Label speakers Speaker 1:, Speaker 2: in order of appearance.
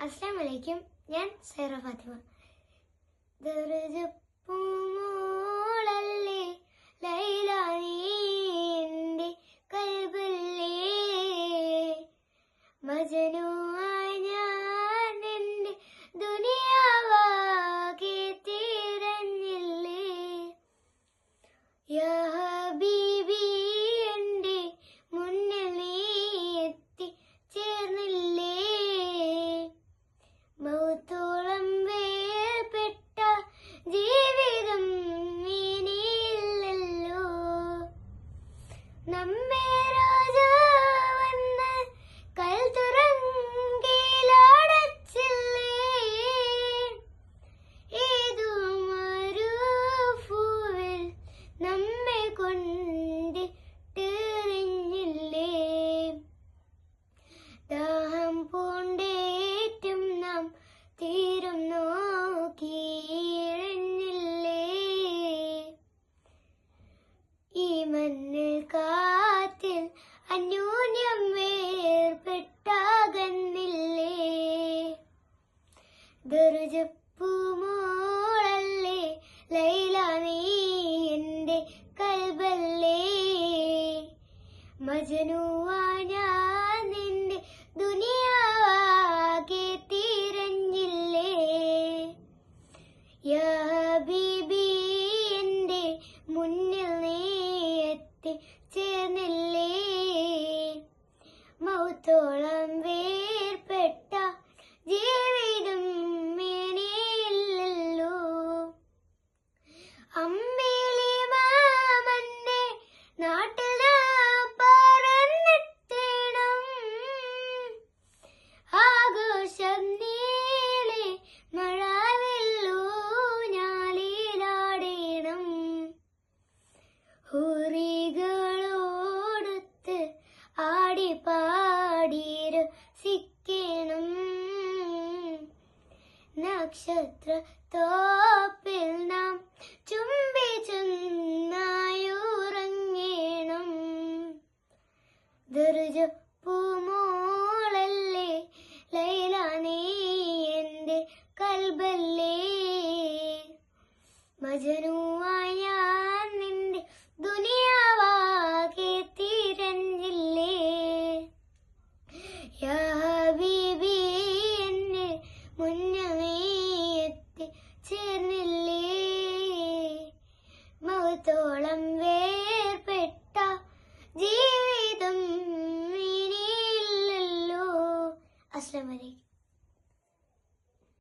Speaker 1: അസ്സലാമു അലൈക്കും. ഞാൻ സൈറ ഫാത്തിമ. പൂമോളല്ലേ ലൈല നീന്റെ കൽബല്ലേ, മജനുവായി ഞാൻ എന്റെ ദുനിയാവാകെ തിരഞ്ഞില്ലേ, യാ ഹബീബി എന്റെ മുന്നിൽ നീ എത്തി ചേർന്നില്ലേ, മൗത്തോളം വേർപെട്ട ജീവിതം ഇനിയില്ലല്ലോ, നമ്മെ രാജാ വന്ന് കൽ തുറങ്കിലടച്ചില്ലേ, ഏതോ മരുഭൂവിൽ നമ്മെ കൊണ്ടിട്ടെറിഞ്ഞില്ലേ, ദാഹം പൂണ്ടേറ്റും നാം തീരും നോക്കിയിഴഞ്ഞില്ലേ, ഈ മണ്ണിൽ കാറ്റിൽ അന്യോന്യം വേർപെട്ടാകുന്നില്ലേ, ദർജപ്പൂമോളല്ലേ ലൈല നീ എന്റെ കൽബല്ലേ, മജനുവാ ഞാൻ നിന്റെ ദുനിയാവാകെ തിരഞ്ഞില്ലേ, യാ ഹബീബി എന്റെ മുന്നിൽ നീ എത്തി ചേർന്നില്ലേ, മൗത്തോളം വേർപെട്ട ജീവിതം ഇനിയില്ലല്ലോ, അമ്പിളി മാമന്റെ നാട്ടിൽ പറന്നെത്തണം, ആഘോഷം നീളെ മഴവില്ലൂഞ്ഞാലിലാടണം, ഹൂറികളോടൊത്ത് ആടിപ്പാടിരസിക്കണം, നക്ഷത്ര തോപ്പിൽ നാം ചുംബിച്ചൊന്നായുറങ്ങണം, ദർജപ്പൂമോളല്ലേ ലൈല നീ എന്റെ കൽബല്ലേ, മജനു